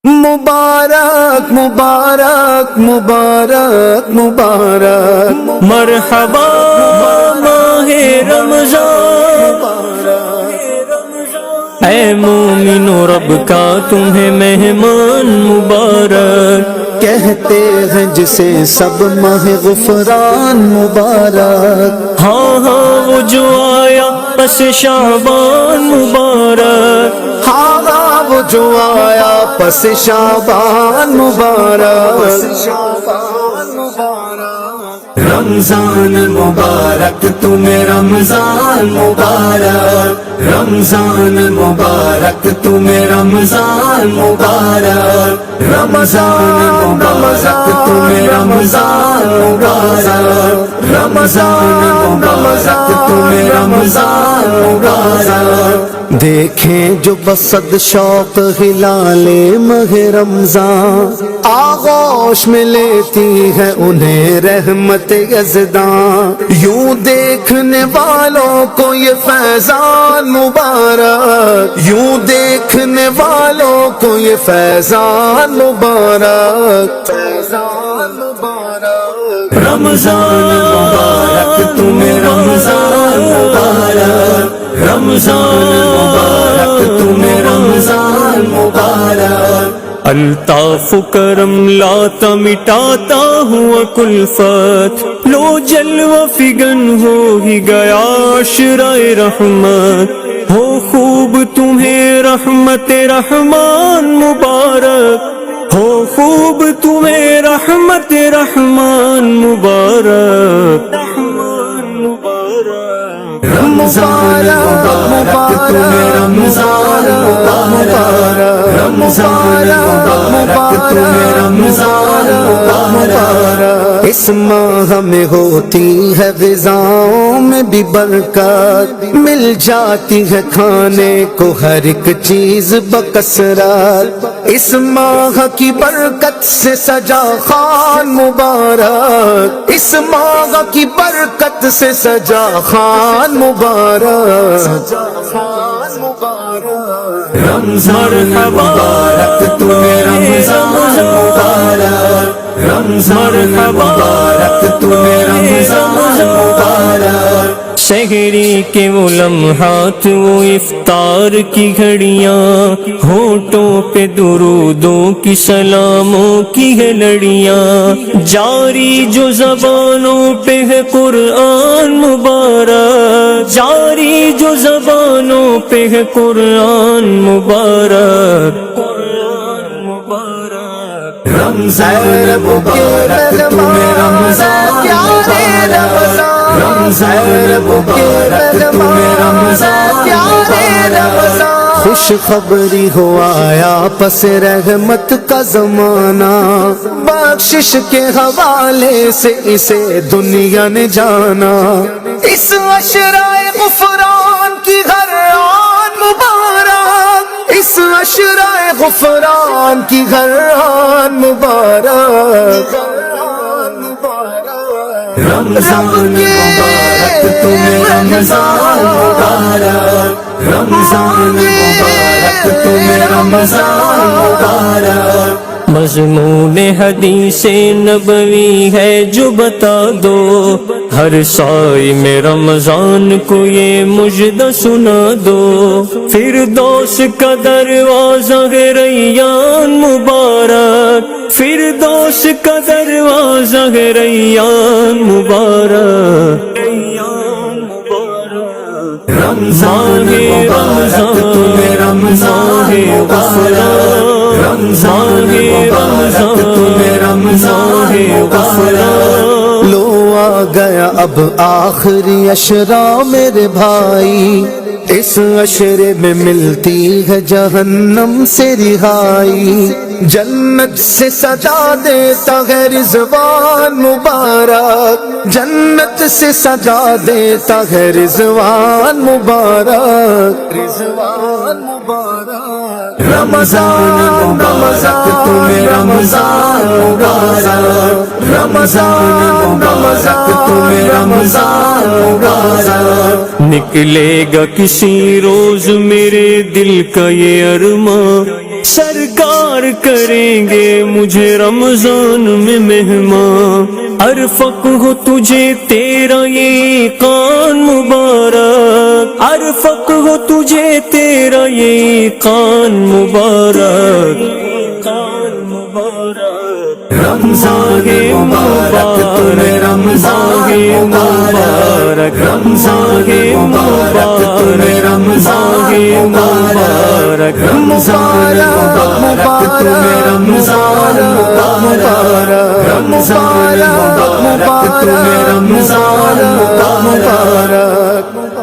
مبارک مبارک مبارک مبارک مرحبا ماہ رمضان، اے مومنو رب کا تمہیں مہمان مبارک، کہتے ہیں جسے سب ماہ غفران مبارک، ہاں ہاں وہ جو آیا پس شعبان مبارک، ہاں ہاں وہ جو آیا پس شعبان مبارک، رمضان مبارک تمہیں رمضان مبارک، رمضان مبارک تمہیں رمضان مبارک، رمضان مبارک تمہیں رمضان مبارک، رمضان مبارک تمہیں رمضان مبارک، دیکھیں جو بصد شوق ہلال ماہ رمضان، آغوش میں لیتی ہے انہیں رحمت یزداں، یوں دیکھنے والوں کو یہ فیضان مبارک، یوں دیکھنے والوں کو یہ فیضان مبارک، فیضان مبارک، رمضان مبارک تمہیں رمضان مبارک، رمضان مبارک تمہیں رمضان مبارک، الطاف کرم لاتا مٹاتا ہوا کلفت، لو جلوہ فگن ہو ہی گیا عشرہ رحمت، ہو خوب تمہیں رحمت رحمان مبارک، ہو خوب تمہیں رحمت رحمان مبارک، رمضان مبارک تمہیں رمضان مبارک، رمضان مبارک تمہیں رمضان مبارک، اس ماہ میں ہوتی ہے غذاؤں میں بھی برکت، مل جاتی ہے کھانے کو ہر ایک چیز بکثرت، اس ماہ کی برکت سے سجا خان مبارک، اس ماہ کی برکت سے سجا خان مبارک، رمضان مبارک تمہیں رمضان مبارک، رمضان مبارک تمہیں رمضان مبارک، شہری کے وہ لمحات وہ افطار کی گھڑیاں، ہونٹوں پہ درودوں کی سلاموں کی ہے لڑیاں، جاری جو زبانوں پہ ہے قرآن مبارک، جاری جو زبانوں پہ ہے قرآن مبارک، رمضان مبارک تمہیں رمضان مبارک، رمضان مبارک تمہیں رمضان مبارک، خوش خبری ہو آیا پس رحمت کا زمانہ، بخشش کے حوالے سے اسے دنیا نے جانا، اس عشرۂ غفران کی ہر آن مبارک، اس عشرۂ غفران کی ہر آن مبارک، رمضان مبارک تمہیں رمضان مبارک، رمضان مبارک تمہیں رمضان مبارک، مضمون حدیث نبوی ہے جو بتا دو، ہر سائے میں رمضان کو یہ مجدہ سنا دو، فردوس کا دروازہ ہے ریان مبارک، فردوس کا دروازہ ہے ریان مبارک، رمضان مبارک تمہیں رمضان مبارک، رمضان مبارک تمہیں رمضان مبارک، لو آ گیا اب آخری عشرہ میرے بھائی، اس عشرے میں ملتی ہے جہنم سے رہائی، جنت سے سجا دیتا ہے رضوان مبارک، جنت سے سجا دیتا ہے رضوان مبارک، رضوان مبارک، رمضان مبارک تمہیں رمضان مبارک رمضان مبارک تمہیں رمضان مبارک نکلے گا کسی روز میرے دل کا یہ ارماں سرکار کریں گے مجھے رمضان میں مہمان ارفق ہو تجھے تیرا یہ قان مبارک ارفق ہو تجھے تیرا یہ قان مبارک قان مبارک رمضان مبارک تمہیں رمضان مبارک رمضان مبارک تمہیں رمضان مبارک رمضان مبارک تمہیں رمضان مبارک رمضان مبارک تمہیں رمضان مبارک